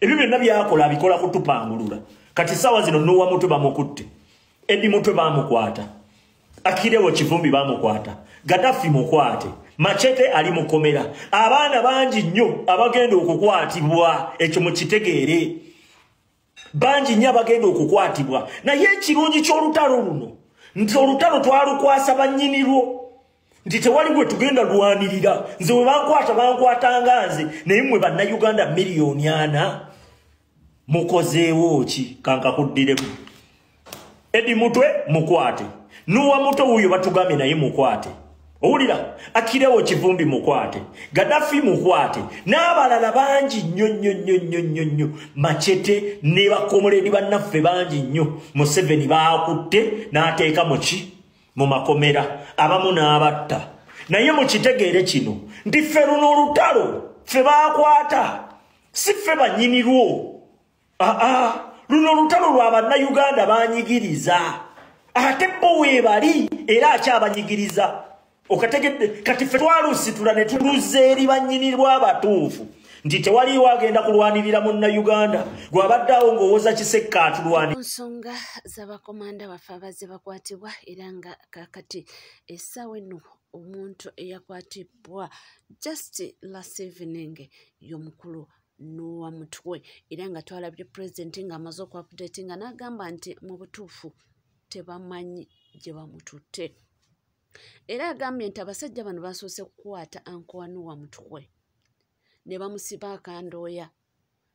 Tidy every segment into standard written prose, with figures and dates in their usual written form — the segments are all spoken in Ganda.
Ebyo byonna byakola abikola kutupangulula. Kati sawa zino Nuwa Mutwe bamukutte. Eddie Mutwe bamukwata. Akirewo Kivumbi bamukwata. Gaddafi mukwate. Machete ali mukomera. Abaana bangi nnyo abagenda okukwatibwa ekyo mukitegeere. Bangi nnyo abagenda okukwatibwa. Naye ekirungi ky'olutalo luno nti olutalo twalukwasa bannyinirwo. Nti tewali gwe tugenda lwanirira. Nze we bankwata nze naye mmwe bannayuganda miliyoni 4 mukozeewo ki kankakuddiremu. Eddie Mutwe mukwate. Nuwa Mutwe huyo batugambye naye mukwate. Owulira Akirewo Kivumbi mukwate. Gaddafi mukwate. N'abalala bangi nnyo. Machete ne bakomuledi bannaffe bangi nnyo. Museveni baakutte n'ateeka mu ki mu makomera abamu n'abatta. Naye mukitegeere kino nti ffe luno olutalo ffe baakwata si ffe bannyinirwo. Luno olutalo lwa bannayuganda banyigiriza. Ate bo weebali era akyabanyigiriza. Okategedde kati ffe twalusitula ne tuluza eri bannyinirwa abatuufu nti tewaliwo agenda kulwanirira munnayuganda gw'abadde awo ng'owooza Kisekka atulwanira. Nsonga z'abakomanda baffe abazze bakwatibwa era nga kakati essaawa eno omuntu eyakwatibwa just last evening y'omukulu Nuwa Mutwe era nga twalabye pulezidenti ng'amaze okwapudetinga n'agamba nti mu butuufu tebamanyi gye bamututte. Era agambye nti abasajja bano basoose kukwata Anko Nuwa Mutwe ne bamusiba akandooya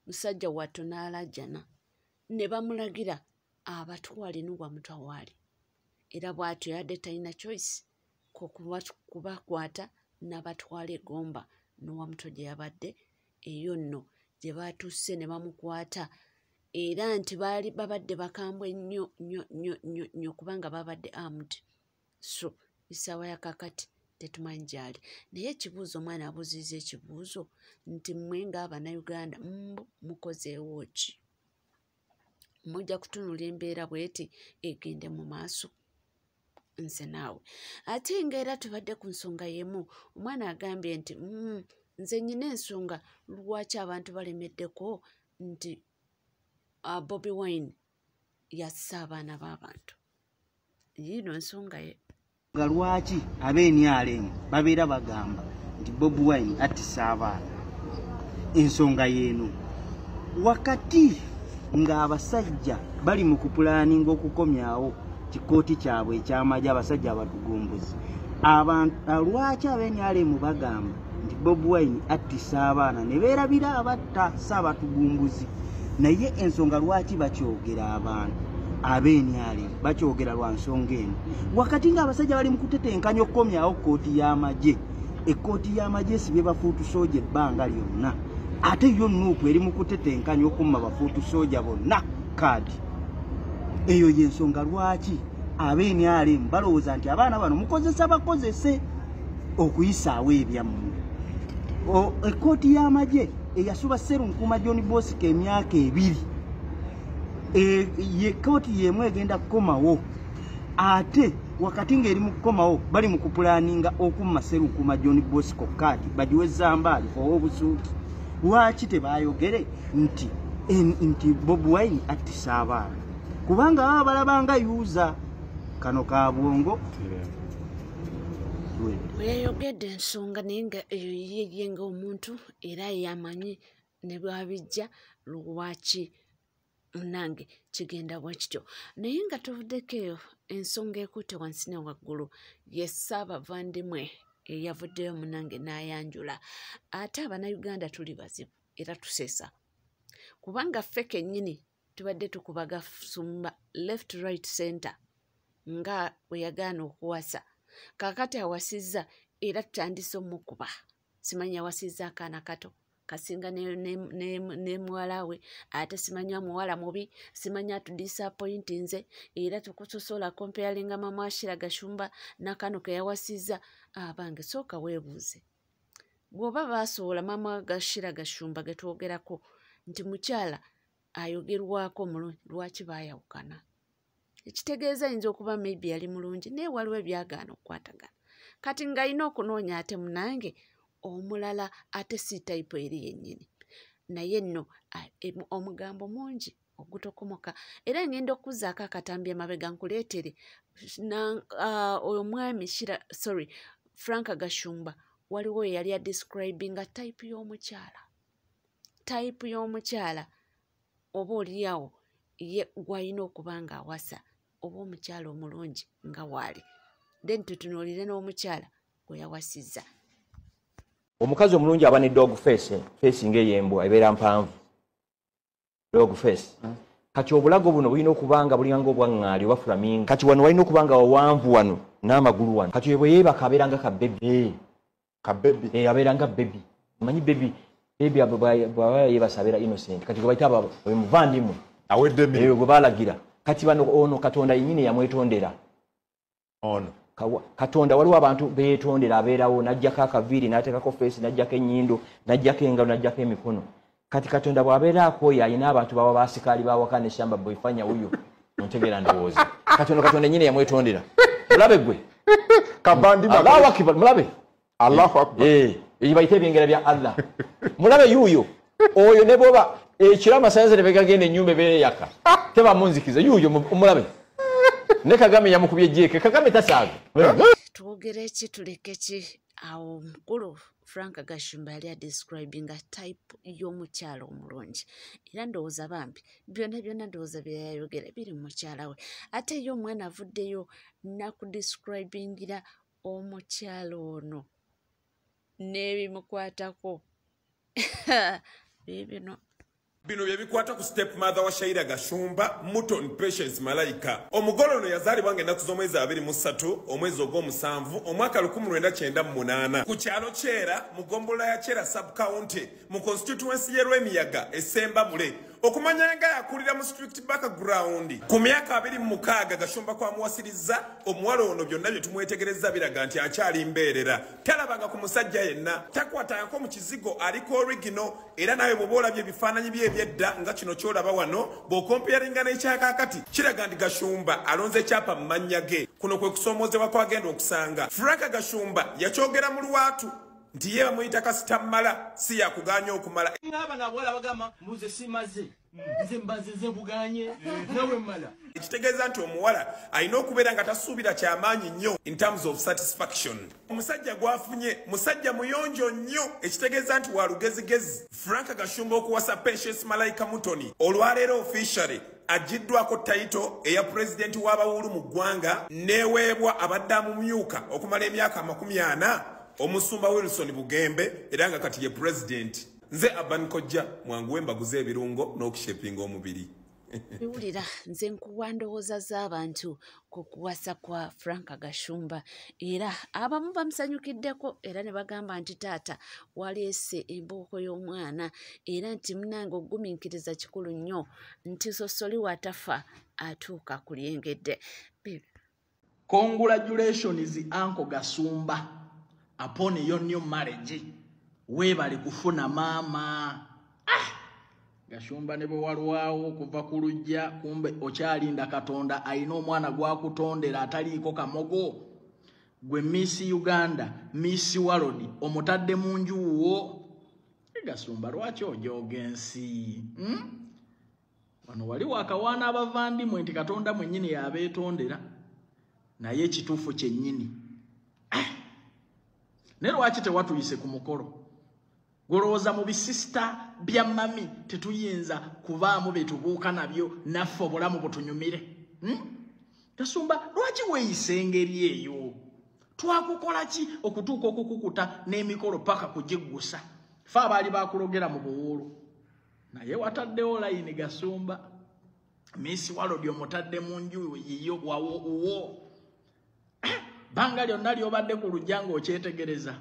musajja wattu n'alajjana ne bamulagira abatwale Nuwa Mutwe awaali. Era bw'atyo yadde talina choice kubakwata n'abatwala Egomba Nuwa Mutwe gye yabadde eyo nno gye baatuuse ne bamukwata era nti babadde bakambwe nnyo kubanga babadde armed. So essaawa ya kakati tetumanyi gyali. Naye ekibuuzo omwana abuuzizza ekibuuzo nti mmwe ng'Abannayuganda mukozeewo ki? Mujja kutunula embeera bw'eti egende mu maaso? Nze naawe. Ate ng'era tubadde ku nsonga y'emu omwana agambye nti nze nnyina ensonga lwaki abantu balemeddeko nti Bobi Wine yassa abaana b'abantu. Yino ensonga ye. Lwaki ab'enyalemu babeera bagamba nti Bobi Wine attisa abaana. Ensonga y'eno wakati ng'abasajja bali mu kupulaaninga okukomyawo kikooti kyabwe eky'amagye abasajja abatugumbuzi. Lwaki ab'enyalemu bagamba nti Bobi Wine attisa abaana ne beerabira abatta saabatugumbuzi. Naye ensonga lwaki bakyogera abantu ab'enyalemu bakyogera lwa nsonga eno wakati ng'abasajja bali mu kutetenkanya okukomyawo kkooti y'amagye. Ekkooti y'amagye esibye bafuutusooja ebbanga lyonna ate yo Nuupu eri mu kutetenkanya okumma bafuutusooja bonna kaadi. Eyo y'ensonga lwaki ab'enyalemu balowooza nti abaana bano mukozesa bakozese okuyisaawo ebyammwe. Ekkooti y'amagye eyasuba Sserunkuuma John Bosco emyaka 2 ye kkooti y'emu egenda kukomawo ate wakati ng'eri mu kukomawo bali mu kupulaaninga okumma Sserunkuuma John Bosco kaadi bagiwe Zambaali obusuuti. Lwaki tebayogere nti Bobi Wine attisa abaana? Kubanga baba balabanga yuuza kano ka bwongo. Weyayogedde ensonga naye nga eyo ye ng'omuntu era yamanyi ne bwabijja lwaki munange kigenda bwe kityo. Naye nga tuvuddeko eyo ensonga ekutte wansi ne waggulu ye Ssaabavandimwe eyavuddeyo munange n'ayanjula. Ate Abannayuganda tuli bazibu era tuseesa kubanga ffe kennyini tubadde tukubaga sumba left right center nga bwe yagaana okuwasa. Kakati awasizza era tutandise omukuba. Simanyi awasizza akaana kato kasinga ne muwala we ate simanyi muwala mubi simanyi atudisappointi nze era tukusosola comparinga mama Ashira Gashumba nakano ke yawasizza. Abange sooka weebuuze bw'oba baasobola mama Ashira Gashumba getwogerako nti mukyala ayogerwako mulungi lwaki baayawukana? Ekitegeeza ayinza okuba maybe yali mulungi naye waliwo ebyagaana okukwatagana. Kati ng'alina okunoonya ate munange omulala ate si type eri yennyini. naye nno omugambo mungi ogutokomoka era ngenda okuzaako akatambi emabega nkuleetere omwami Frank Gashumba waliwo eyali adescribinga type y'omukyala oba oliawo ye gwalina okuba nga awasa oba omukyala omulungi nga waali then tutunuulire n'omukyala gwe yawasizza. Omukazi omulungi aba ne dog face ng'eyembwa ebeera mpanvu dog face. Kati obulago buno bulina okubanga bulinganga obwaŋŋaali oba flamingo. Kati wano walina okubanga wawanvu wano n'amagulu wano. Kati bwe yeebaka abeeranga kabebi. Abeeranga bebi. Manyi bebi bw'aba yeebasa abeera innocent. Kati gwe bayita muvandimu. Awedde emirimu. Gwe baalagira. Kati bano ono Katonda yennyini yamwetondera. Ono. Katonda waliwo abantu beetondera abeerawo n'ajjako akaviiri n'ateekako feesi n'ajjako ennyindo n'ajjako engalo n'ajjako emikono. Kati Katonda bw'abeeraako oyo alina abantu baba baasikaali bawaka n'eshamba bwefanya wuyo ntegeera ndowooza. Katonda yennyini yamwetondera. Mulabe gwe. Allahu Akbar mulabe. Allahu Akbar. Ebyo bayita ebyengera bya Allah. Mulabe yuuyo. Oyo ne bwoba ekiro amasannyalaze ne begagenda ennyumba ebeera eyaka. Tebamunzikiza yuuyo omulabe. Ne Kagame yamukubye jjeeke. Kagame tasaaga. Twogere ki tuleke ki awo omukulu Frank Gashumba yali adescribinga type y'omukyala omulungi era ndowooza bambi byonna ndowooza bye yayogera biri mu mukyala we ate ye omwana avuddeyo nakudescribingira omukyala ono n'ebimukwatako bibino. Bino bye bikwata ku stepmother wa Shaira Gashumba, Muton Patience Malaika. Omugole ono yazaalibwa ng'ennaku z'omwezi 23 omwezi ogw'omusanvu omwaka 1998 ku kyalo Kyera mu ggombolola ya Kyera sub-county mu constituency y'e Rwemiyaga esemba Mule. Okumanya nga yakulira mu strict background ku myaka 26 Gashumba kwamuwasiriza omuwala ono byonna bye tumwetegereza biraga nti akyali mbeerera. Talabanga ku musajja yenna, takwatangako mu kizigo aliko original era nawe bw'olabye ebifaananyi bye ebyedda nga kino kyolaba wano bw'okompeyaringa n'ekyakaakati kiraga nti Gashumba alonze ekyapa mu mannya ge. Kuno kwe kusoomozebwa kwagenda okusanga Frank Gashumba yakyogera mu lwatu nti ye bamuyita kasitamala si yakuganya okumala. Ngaba nabwala bagamba mbuze simaze nze mbaze buganye nawe mala. Ekitegeeza nti omuwala alina okubeera nga tasuubira kyamaanyi nnyo in terms of satisfaction. Omusajja gwafunye musajja muyonjo nnyo ekitegeeza nti wa lugezigezi. Frank Gashumba okuwasa Patience Malaika Mutoni olwaleero officially ajiddwako taito eya president w'abawulu mu ggwanga neweebwa abadde amumyuka okumala emyaka 40 omusumba Wilson Bugembe era nga kati ye president. Nze Aban Kojja mwanguwe mbaguze ebirungo n'okushepinga omubiri. Biwulira nze nkuwa ndowooza z'abantu ku kuwasa kwa Frank Gashumba era abamu bamusanyukiddeko era ne bagamba nti taata waleese embooko y'omwana era nti munange ogumiikiriza kikulu nnyo nti sosoli watafa atuuka ku lyengedde. Congratulations Uncle Gashumba upon your new marriage. Weebale kufuna maama. Gashumba ne bwe walwawo kuva ku lujja kumbe okyalinda Katonda alina omwana gwakutondera ataliiko kamogo. Gwe Miss Uganda, Miss World, omutadde mu njuwo. Gashumba lwaki ojooga ensi? Wano wali wakawaana abavandimu nti Katonda mwennyini yabeetondera naye ekituufu kyennyini. Ne lwaki tewatuyise ku mukolo? Golowooza mu bisista bya mami tetuyinza kuvaamu betubuuka nabyo naffe obulamu butunyumire. Gashumba lwaki weeyise engeri eyo? Twakukola ki okutuuka okukukuta n'emikolo paka kugiggusa? Fe abaali bakulogera mu buwuulu. Naye wataddewo layini Gashumba. Miss World omutadde mu nju yiyo wawo. Banga lyonna lyobadde ku lujja ng'okyetegereza.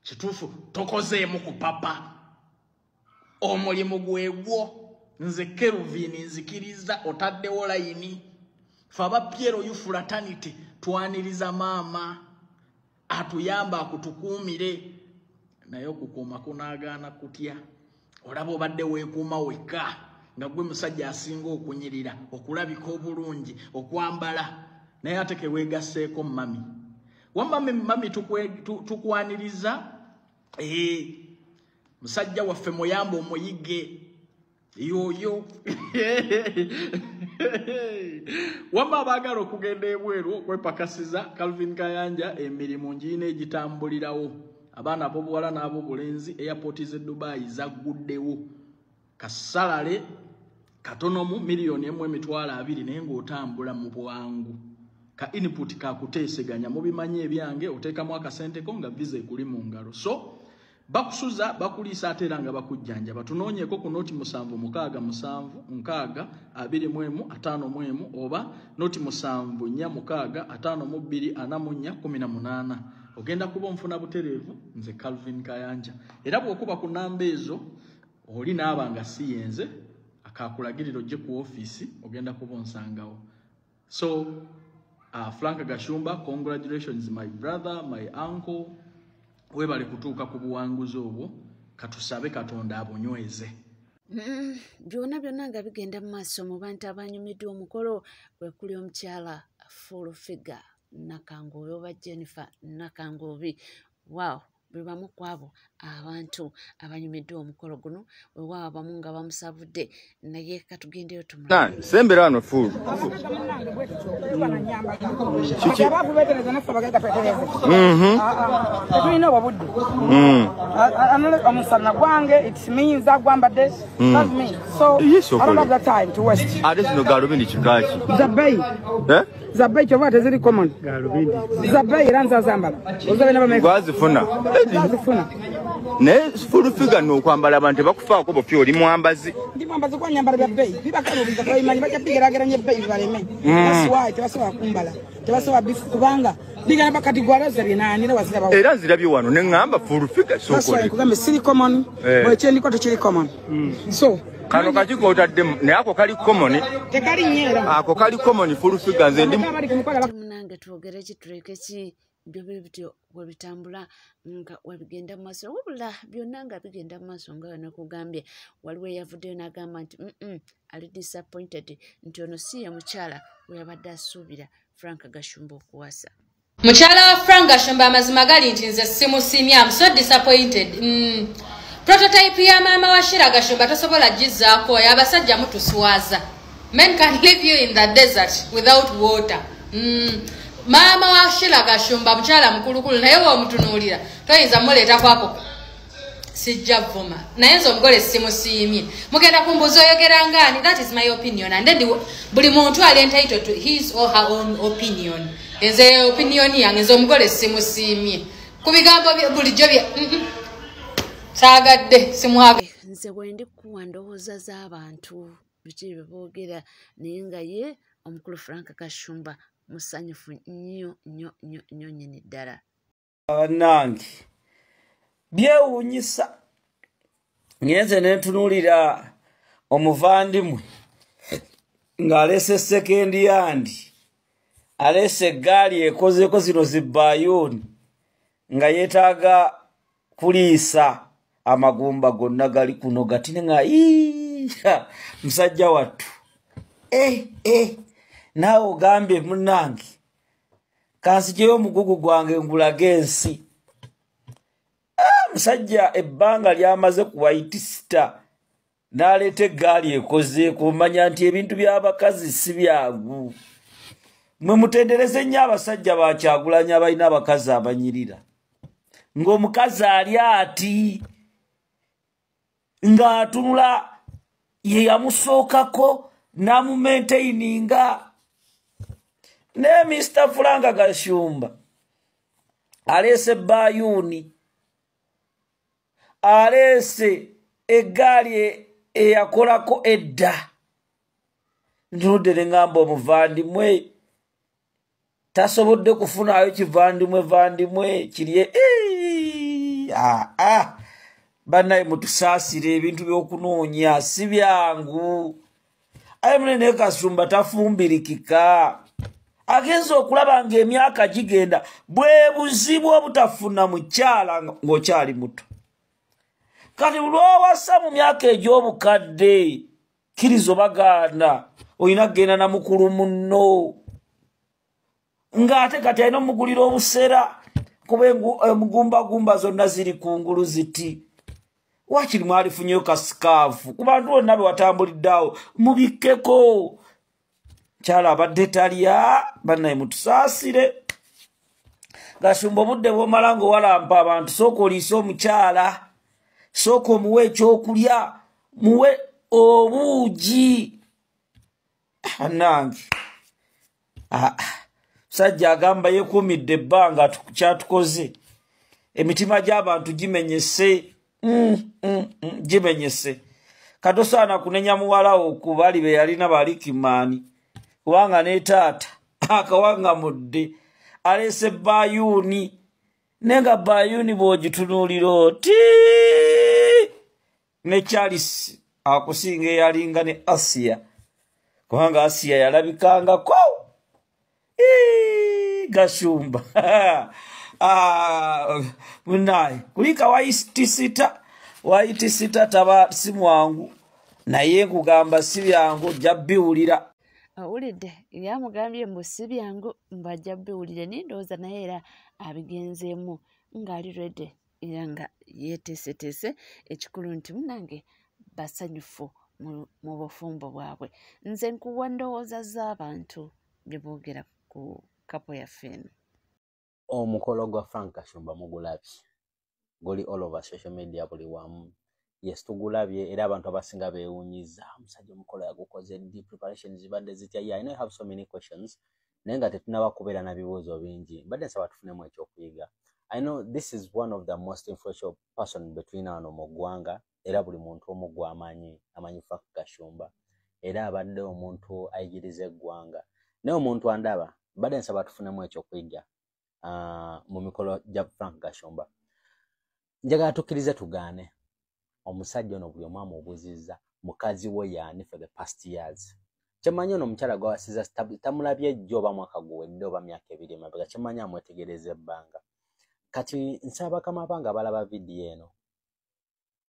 Kituufu tokozeemu ku papa. Omulimu gwegwo nze Kelvin nzikiriza otaddewo layini. Fe aba Piero Youth Fraternity twaniriza maama atuyamba akutukuumire naye okukuuma kunaagaana kutya. Olaba obadde weekuuma wekka nga gwe musajja asinga okunyirira okulabika obulungi okwambala naye ate keweegasseeko mami. Wamma mami tukwaniriza musajja waffe muyambe omuyige yoyo wamba abagala okugenda ebweru okwepakasiza Calvin Kayanja emirimu ngiina egitambulirawo abaana ab'obuwala n'ab'obulenzi airport z'e Dubai zaguddewo kasalale katonomu $1,200,000 naye ng'otambula mu bwangu ka input kakuteeseganya mubimanyi ebyange oteekamu akasente ko nga visa ekuli mu ngalo so bakusuza bakuliisa ate era nga bakujjanja batunoonyeeko ku noti 767 oba noti 746524418 ogenda kuba omufuna butereevu nze Calvin Kayanja era bw'okuba ku namba ezo oli naaba nga siyenze akakulagiriro gye ku office ogenda kuba onsangawo so Frank Gashumba, congratulations my brother, my uncle. Webale kutuuka ku buwanguzi obwo katusabe Katonda abunyweze. Byonna nga bigenda mu maaso mu bantu abanyumiddwa omukolo bwe kuli omukyala full figure Nakangobi oba Jennifer Nakangobi. Wow, bwe bamu kwabo abantu abanyumiddwa omukolo guno weewaawo abamu nga bamusabudde naye katugendeyo tumulaba. Sembera wano full. Tulina obudde. Omusana gwange it means agwambadde love me so I don't have that time to waste. Ate zino galubindi kikaki. Zabei. Zabei kyova teziri common. Galubindi. Zabei era nzazambala. Ozabe n'abameka. Gwazifuna. Ne full figure no kwambala abantu bakufaako bopyo oli mwambazi. Ndi mwambazi kwa nyambala bya bei. Bibakalo biza kwa imanyi bakya bigerageranye bei baleme. That's why tebasobola kumbala. Tebasobola bifu kubanga bigana bakati gwaraza binani ne wasira era nzirabye wano ne ngamba full figure so ko. That's why siri common. Bwe kyendi ko tekiri common. So kano kakiko otadde ne ako kali common. Tekali nyera. Ako kali common full figure nze ndi munange twogere kituleke ki byo bityo webitambula nga webigenda mu maaso wabula byonna nga bigenda mu maaso nga nakugambye waliwo eyavuddeyo n'agamba nti ali disappointed nti ono si ye mukyala weyabadde asuubira Frank Gashumba okuwasa. Mukyala wa Frank Gashumba amazima gali nti nze simusimye, I'm so disappointed. Prototype ya maama wa Shira Gashumba tosobola gizaako abasajja mutuswaza. Men can live you in the desert without water. Mama wa Shira Gashumba mukyala mukulukulu naye w'omutunuulira toyinza muleeta kwako sijja vuma naye nze omugole simusiimye mugenda kumbuza oyogera ngaani. That is my opinion and then buli muntu ali entitled to his or her own opinion. Nze opinion yange nze omugole simusiimye ku bigambo bulijjo bye saagadde simwaga. Nze bwendi kuwa ndowooza z'abantu biki bye boogera naye nga ye omukulu Frank Gashumba musanyufu nnyo nyini ddala. Bannange byewuunyisa ngenze ne ntunuulira omuvandimwe ng'aleese sekendi yandi aleese eggaali ekozeeko zino zibbayooni nga yeetaaga kuliisa amagumba gonna gali kuno gatine nga musajja wattu naawe ogambye munnange kansijeyo omugugu gwange ngulage ensi. Musajja ebbanga lyamaze ku White Star n'aleeta eggaali ekozeeko manya nti ebintu by'abakazi si byagu. Mwe mutendereze nnyo abasajja ba Kyagulanyi abalina abakazi abanyirira ng'omukazi ali ati ng'atunula ye yamusookako n'amumaintaininga. Ne Mr. Frank Gashumba aleese bayuuni aleese eggaali eyakolako edda. Ntunudde ne ngamba omuvandimwe tasobodde kufunayo kivandimwe kirye bannaye mutusaasire ebintu by'okunoonya si byangu. Aye munene Kasumba tafumbirikika agenza okulaba ng'emyaka gigenda bwe buzibu obutafuna mukyala ng'okyali muto. Kati lwowasa mu myaka egy'obukadde kirizo bagaana olina kgenda na mukulu munno ng'ate kati alina omugulira obusera kuba emugumbagumba zonna ziri kungulu ziti wakiri mwalifunyeyo kasikafu ku bantu bonna be watambuliddeawo mubikkeko kyala abadde talya bannaye mutusaasire Gashumba obudde bw'omala ng'owalampa abantu sooka oliise omukyala sooka omuwe ekyokulya muwe obuugi nange musajja agamba yeekuumidde ebbanga kyatukoze emitima gy'abantu gimenyese gimenyese katosaana kunenya muwalawo ku bali be yalina balikimaani kubanga ne taata akawaŋŋamudde aleese bayuuni naye nga bayuuni bw'ogitunuulira oti ne Charles akusinga eyalinga ne Asiya kubanga Asiya yalabikangako Gashumba munaye kulika waitisita taba si mwangu naye nkugamba si byangu ojja biwulira awulidde yamugambye mbu si byangu mbajja biwulire nindowooza naye era abigenzeemu ng'ali redde era nga yeeteeseteese ekikulu nti munange basanyufu mu bufumbo bwabwe nze nkuwa ndowooza z'abantu bye boogera ku kapo yaffe eno omukolo gwa Frank Kashumba mugulabye guli all over social media buli wamu yes tugulabye era abantu abasinga beewunyiza omusajja omukolo yagukoze deep preparation zibadde zitya I know I have so many questions naye nga tetunaba kubeera na bibuuzo bingi mbadde nsaba tufunemu ekyokuyiga I know this is one of the most influential person between ano mu ggwanga era buli muntu omu gw'amanyi Frank Kashumba era abadde omuntu ayigiriza eggwanga naye omuntu andaba mbadde nsaba tufunemu ekyokuyiga mu mikolo gya Frank Kashumba njagala tukkirize tugaane omusajja ono buli omu amubuuzizza mukazi we yaani for the past years kyemanyi ono omukyala gwawasiza tamulabye jjo oba mwaka guwedde oba myaka ebiri emabega kyemanyi amwetegereza ebbanga kati nsaba bakama bange balaba vidiyo eno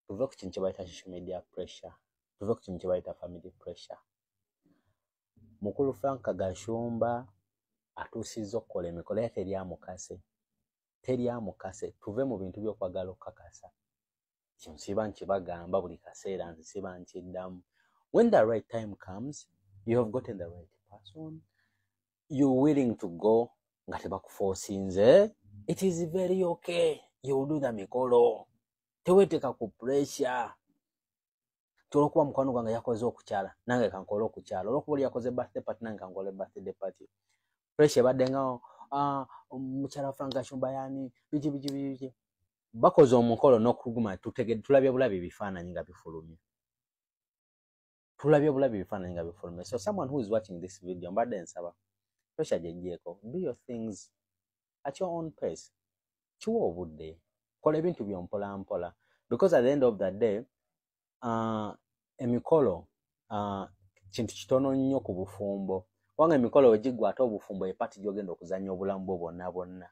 tuve ku kintu kye bayita social media pressure tuve ku kintu kye bayita family pressure mukulu Frank Kashumba atuusizza okukola emikolo ye teryamukase tuve mu bintu by'okwagala okukakasa kino siba nkibagamba buli kaseera nze siba nkiddamu when the right time comes you have gotten the right person you're willing to go nga tebakuforcinze it is very okay you will do the mikolo teweeteka ku pressure olwokuba mukwano gwange yakoze okukyala nange kankola okukyala olwokuba oli yakoze birthday party nange kankola birthday party pressure ebadde nga mukyala Frank Kashumba yaani biki bakoze omukolo n'okuguma tulabye bulabi bifaananyi nga bifulumye so someone who is watching this video mbadde nsaba pressure gyeggyeko do your things at your own pace kiwa obudde kola ebintu byompola mpola because at the end of the day emikolo kintu kitono nnyo ku bufumbo kubanga emikolo wegigwa ate obufumbo epati gyogenda okuzanya obulamu bwo bwonna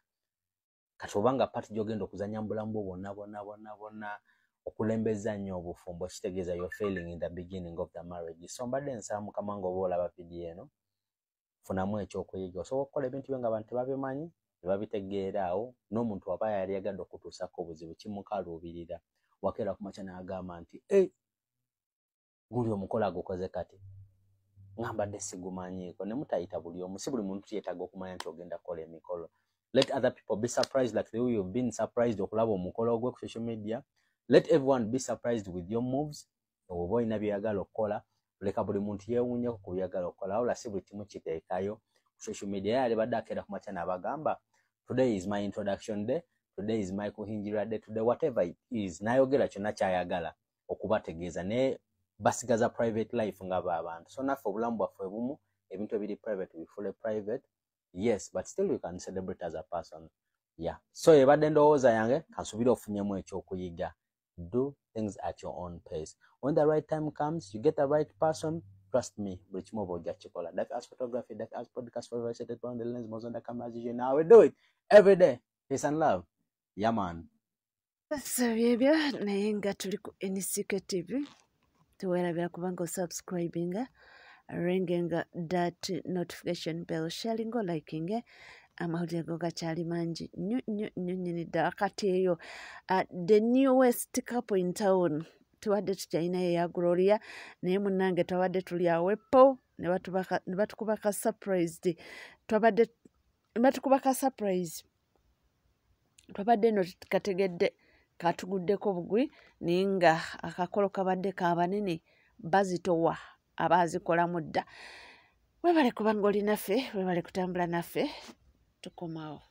kati obanga pati gyogenda okuzanya mbulamu bwo bwonna okulembeza nnyo obufumbo kitegeeza you're failing in the beginning of the marriage so mbadde nsaba mukama nga oba olaba vidiyo eno funamu ekyokuyiga osobola okukola ebintu byo nga abantu tebabimanyi tebabitegeera awo n'omuntu aba yali yagadde okutuusako obuzibu kimukaluubirira wakeera ku makya n'agamba nti guli omukolo agukoze kati nga mbadde sigumanyiiko ne mutayita buli omu si buli muntu yeetaaga okumanya nti ogenda kukola emikolo let other people be surprised like the way you've been surprised okulaba omukolo gwe ku social media let everyone be surprised with your moves oba olina byeyagala okukola leka buli muntu yeewuunyeko ku byeyagala okukola wabula si buli kimu kiteekayo ku social media yali badde akeera ku makya n'abagamba today is my introduction day today is my kuhinjirira day today whatever it is n'ayogera kyonna kyayagala okubategeeza naye basigaza private life nga b'abantu so naffe obulamu bwaffe bumu ebintu ebiri private bifule private yes but still you can celebrate as a person so ebadde ndowooza yange kansuubira ofunyemu ekyokuyiga do things at your own pace when the right time comes you get the right person trust me buli kimu oba ojja kikola that as photography that as podcast forever set it on the lens mozonda cameras you now we do it every day peace and love man so byebyo naye nga tuli ku NCK TV tuwerabira kubanga osubscribinga ringinga that notification bell sharing liking amawulire go gakyali mangi nnyo nnyini ddala kati eyo the newest couple in town tubadde tukyalinayo eya Gloria naye munnange twabadde tuli awepo ne batukuba ka surprise twabadde no kategedde katuguddeko bugwi naye nga akakolo kabadde kabanene bazitowa abazikolamu dda. Webale kubanga oli naffe, webale kutambula naffe, tukomawo.